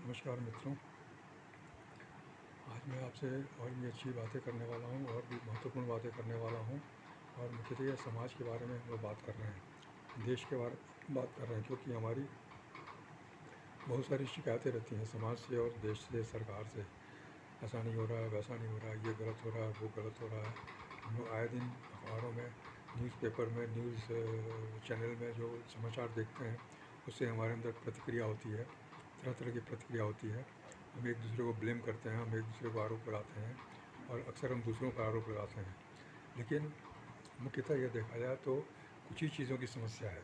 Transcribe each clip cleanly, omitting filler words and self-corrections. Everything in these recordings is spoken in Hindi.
नमस्कार मित्रों। आज मैं आपसे और भी अच्छी बातें करने वाला हूँ और भी महत्वपूर्ण बातें करने वाला हूँ। और मुख्यतः समाज के बारे में हम लोग बात कर रहे हैं, देश के बारे में बात कर रहे हैं, क्योंकि हमारी बहुत सारी शिकायतें रहती हैं समाज से और देश से, सरकार से। ऐसा नहीं हो रहा है, वैसा नहीं हो रहा है, ये गलत हो रहा है, वो गलत हो रहा है। हम लोग आए दिन अखबारों में, न्यूज़पेपर में, न्यूज़ चैनल में जो समाचार देखते हैं, उससे हमारे अंदर प्रतिक्रिया होती है, तरह तरह की प्रतिक्रिया होती है। हम एक दूसरे को ब्लेम करते हैं, हम एक दूसरे को आरोप लगाते हैं और अक्सर हम दूसरों का आरोप लगाते हैं। लेकिन मुख्यतः यह देखा जाए तो कुछ ही चीज़ों की समस्या है,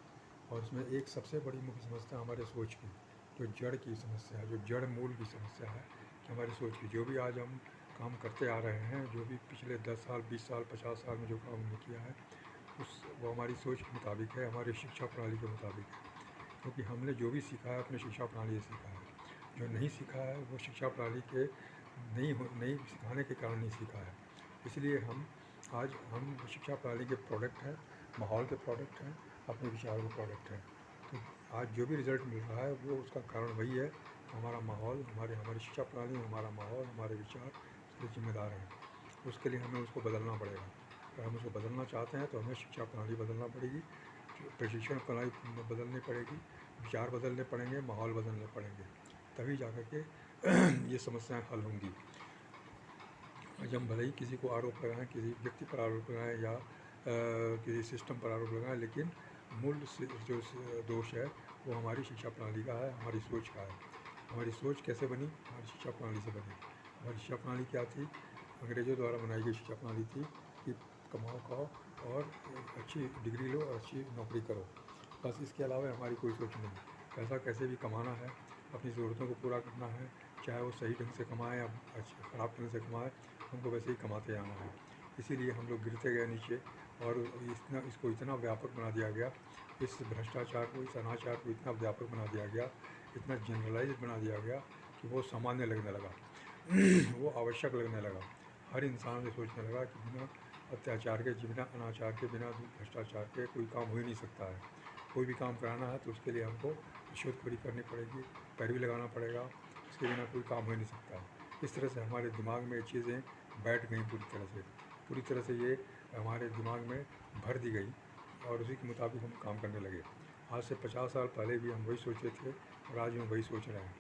और उसमें एक सबसे बड़ी मुख्य समस्या हमारे सोच की, जो जड़ की समस्या है, जो जड़ मूल की समस्या है कि हमारी सोच की। जो भी आज हम काम करते आ रहे हैं, जो भी पिछले 10 साल, 20 साल, 50 साल में जो काम हमने किया है, वो हमारी सोच के मुताबिक है, हमारी शिक्षा प्रणाली के मुताबिक है। क्योंकि हमने जो भी सीखा है अपनी शिक्षा प्रणाली से सीखा है। जो नहीं सीखा है वो शिक्षा प्रणाली के नहीं सिखाने के कारण नहीं सीखा है। इसलिए हम शिक्षा प्रणाली के प्रोडक्ट हैं, माहौल के प्रोडक्ट हैं, अपने विचारों के प्रोडक्ट हैं। तो आज जो भी रिज़ल्ट मिल रहा है वो उसका कारण वही है कि हमारा माहौल, हमारी शिक्षा प्रणाली, हमारा माहौल, हमारे विचार उसके जिम्मेदार हैं। उसके लिए हमें उसको बदलना पड़ेगा। अगर हम उसको बदलना चाहते हैं तो हमें शिक्षा प्रणाली बदलना पड़ेगी, प्रशिक्षण प्रणाली बदलनी पड़ेगी, विचार बदलने पड़ेंगे, माहौल बदलने पड़ेंगे, तभी जा कर के ये समस्याएं हल होंगी। आज हम भले ही किसी को आरोप लगाएं, किसी व्यक्ति पर आरोप लगाएं या किसी सिस्टम पर आरोप लगाएं, लेकिन मूल जो दोष है वो हमारी शिक्षा प्रणाली का है, हमारी सोच का है। हमारी सोच कैसे बनी? हमारी शिक्षा प्रणाली से बनी। हमारी शिक्षा प्रणाली क्या थी? अंग्रेज़ों द्वारा बनाई गई शिक्षा प्रणाली थी कि कमाओ खाओ और अच्छी डिग्री लो और अच्छी नौकरी करो, बस। इसके अलावा हमारी कोई सोच नहीं। पैसा कैसे भी कमाना है, अपनी ज़रूरतों को पूरा करना है, चाहे वो सही ढंग से कमाएँ या ख़राब ढंग से कमाएँ, हमको वैसे ही कमाते आना है। इसीलिए हम लोग गिरते गए नीचे, और इसको इतना व्यापक बना दिया गया, इस भ्रष्टाचार को, इस अनाचार को इतना व्यापक बना दिया गया, इतना जनरलाइज बना दिया गया कि वो सामान्य लगने लगा वो आवश्यक लगने लगा। हर इंसान ये सोचने लगा कि बिना अत्याचार के, बिना अनाचार के, बिना भ्रष्टाचार के कोई काम हो ही नहीं सकता है। कोई भी काम कराना है तो उसके लिए हमको रिश्वतखोरी करनी पड़ेगी, पैरवी लगाना पड़ेगा, उसके बिना कोई काम हो ही नहीं सकता है। इस तरह से हमारे दिमाग में ये चीज़ें बैठ गई पूरी तरह से ये हमारे दिमाग में भर दी गई, और उसी के मुताबिक हम काम करने लगे। आज से 50 साल पहले भी हम वही सोचते थे और आज भी हम वही सोच रहे हैं।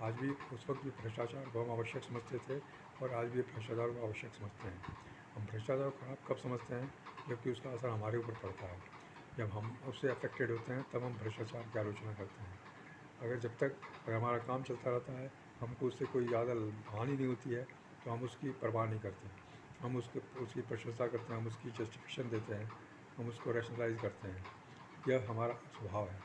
आज भी उस वक्त भी भ्रष्टाचार को हम आवश्यक समझते थे और आज भी भ्रष्टाचार को आवश्यक समझते हैं। हम भ्रष्टाचार को कब समझते हैं? जबकि उसका असर हमारे ऊपर पड़ता है। जब हम उससे अफेक्टेड होते हैं तब हम भ्रष्टाचार की आलोचना करते हैं। अगर हमारा काम चलता रहता है, हमको उससे कोई ज़्यादा हानि नहीं होती है, तो हम उसकी परवाह नहीं करते। हम उसकी प्रशंसा करते हैं, हम उसकी जस्टिफिकेशन देते हैं, हम उसको रैशनलाइज करते हैं। यह हमारा स्वभाव है।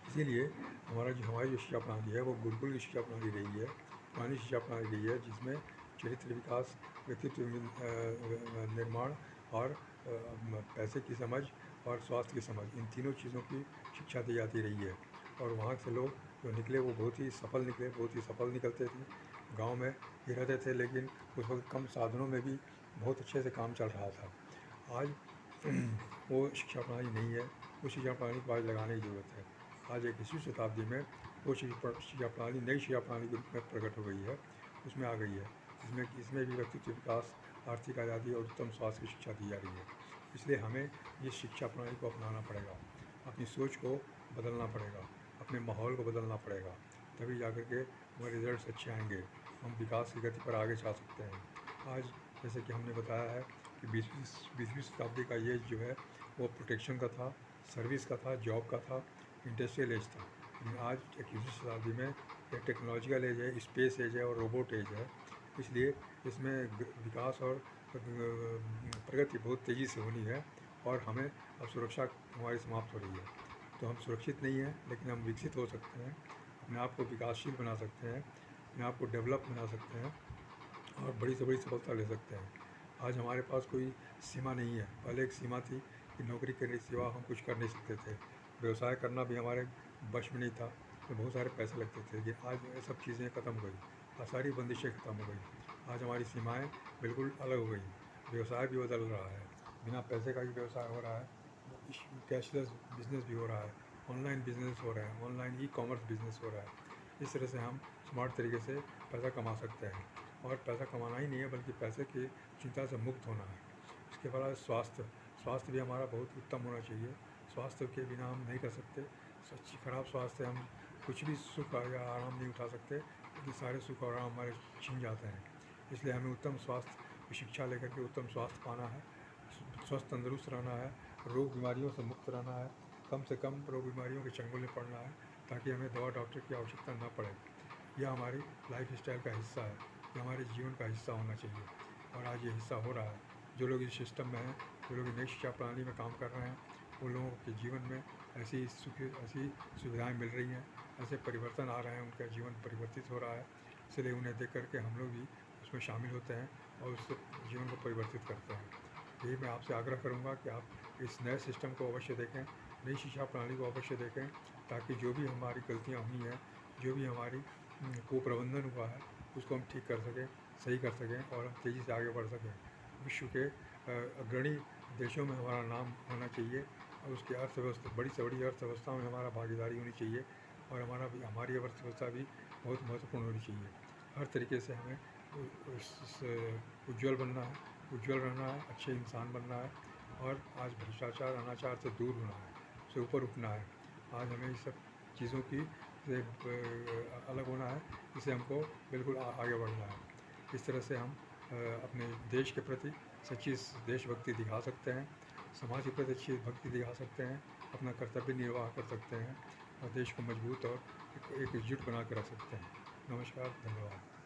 इसीलिए हमारी जो शिक्षा प्रणाली है वो गुरुकुल की शिक्षा प्रणाली रही है, पुरानी शिक्षा प्रणाली रही है, जिसमें चरित्र विकास, व्यक्तित्व निर्माण और पैसे की समझ और स्वास्थ्य की समझ, इन तीनों चीज़ों की शिक्षा दी जाती रही है। और वहाँ से लोग जो निकले वो बहुत ही सफल निकले, बहुत ही सफल निकलते थे। गांव में ही रहते थे, लेकिन उस वक्त कम साधनों में भी बहुत अच्छे से काम चल रहा था। आज वो शिक्षा प्रणाली नहीं है, उस शिक्षा प्रणाली को आज लगाने की ज़रूरत है। आज 21वीं शताब्दी में वो शिक्षा प्रणाली नई शिक्षा प्रणाली के रूप में प्रकट हो गई है, उसमें आ गई है। इसमें भी व्यक्तित्व विकास, आर्थिक आज़ादी और उत्तम स्वास्थ्य की शिक्षा दी जा रही है। इसलिए हमें ये शिक्षा प्रणाली को अपनाना पड़ेगा, अपनी सोच को बदलना पड़ेगा, अपने माहौल को बदलना पड़ेगा, तभी जा कर के हमारे रिजल्ट्स अच्छे आएंगे, हम विकास की गति पर आगे जा सकते हैं। आज जैसे कि हमने बताया है कि 20वीं शताब्दी का एज जो है वो प्रोटेक्शन का था, सर्विस का था, जॉब का था, इंडस्ट्रियल एज था। लेकिन आज 21वीं शताब्दी में एक टेक्नोलॉजिकल एज है, स्पेस एज है और रोबोट एज है। इसलिए इसमें विकास और प्रगति बहुत तेज़ी से होनी है, और हमें अब सुरक्षा हमारी समाप्त हो रही है। तो हम सुरक्षित नहीं हैं, लेकिन हम विकसित हो सकते हैं, अपने आप को विकासशील बना सकते हैं, अपने आप को डेवलप बना सकते हैं और बड़ी से बड़ी सफलता ले सकते हैं। आज हमारे पास कोई सीमा नहीं है। पहले एक सीमा थी कि नौकरी करने के सिवा हम कुछ कर नहीं सकते थे, व्यवसाय करना भी हमारे वश में नहीं था, तो बहुत सारे पैसे लगते थे। लेकिन आज ये सब चीज़ें ख़त्म हो गई, सारी बंदिशें ख़त्म हो गई। आज हमारी सीमाएँ बिल्कुल अलग हो गई, व्यवसाय भी बदल रहा है, बिना पैसे का भी व्यवसाय हो रहा है, कैशलेस बिजनेस भी हो रहा है, ऑनलाइन बिजनेस हो रहा है, ऑनलाइन ई कॉमर्स बिजनेस हो रहा है। इस तरह से हम स्मार्ट तरीके से पैसा कमा सकते हैं। और पैसा कमाना ही नहीं है बल्कि पैसे की चिंता से मुक्त होना है। इसके बाद स्वास्थ्य भी हमारा बहुत उत्तम होना चाहिए। स्वास्थ्य के बिना हम नहीं कर सकते। खराब स्वास्थ्य हम कुछ भी सुख या आराम नहीं उठा सकते, क्योंकि सारे सुख और आराम हमारे छिन जाते हैं। इसलिए हमें उत्तम स्वास्थ्य की शिक्षा लेकर के उत्तम स्वास्थ्य पाना है, स्वस्थ तंदुरुस्त रहना है, रोग बीमारियों से मुक्त रहना है, कम से कम रोग बीमारियों के चंगुल में पड़ना है, ताकि हमें दवा डॉक्टर की आवश्यकता न पड़े। यह हमारी लाइफ स्टाइल का हिस्सा है, यह हमारे जीवन का हिस्सा होना चाहिए, और आज ये हिस्सा हो रहा है। जो लोग इस सिस्टम में हैं, जो लोग नई शिक्षा प्रणाली में काम कर रहे हैं, उन लोगों के जीवन में ऐसी सुविधाएँ मिल रही हैं, ऐसे परिवर्तन आ रहे हैं, उनका जीवन परिवर्तित हो रहा है। इसलिए उन्हें देख करके हम लोग भी उसमें शामिल होते हैं और उससे जीवन को परिवर्तित करते हैं। यही मैं आपसे आग्रह करूँगा कि आप इस नए सिस्टम को अवश्य देखें, नई शिक्षा प्रणाली को अवश्य देखें, ताकि जो भी हमारी गलतियाँ हुई हैं, जो भी हमारी कुप्रबंधन हुआ है, उसको हम ठीक कर सकें, सही कर सकें और हम तेज़ी से आगे बढ़ सकें। विश्व के अग्रणी देशों में हमारा नाम होना चाहिए, और उसकी अर्थव्यवस्था, बड़ी से बड़ी अर्थव्यवस्था में हमारा भागीदारी होनी चाहिए, और हमारी अर्थव्यवस्था भी बहुत महत्वपूर्ण होनी चाहिए। हर तरीके से हमें उज्ज्वल बनना है, उज्ज्वल रहना है, अच्छे इंसान बनना है, और आज भ्रष्टाचार अनाचार से दूर होना है, उससे ऊपर उठना है। आज हमें इस सब चीज़ों की से अलग होना है, इससे हमको बिल्कुल आगे बढ़ना है। इस तरह से हम अपने देश के प्रति सच्ची देशभक्ति दिखा सकते हैं, समाज के प्रति अच्छी भक्ति दिखा सकते हैं, अपना कर्तव्य निर्वाह कर सकते हैं, और देश को मजबूत और एकजुट बना कर रख सकते हैं। नमस्कार, धन्यवाद।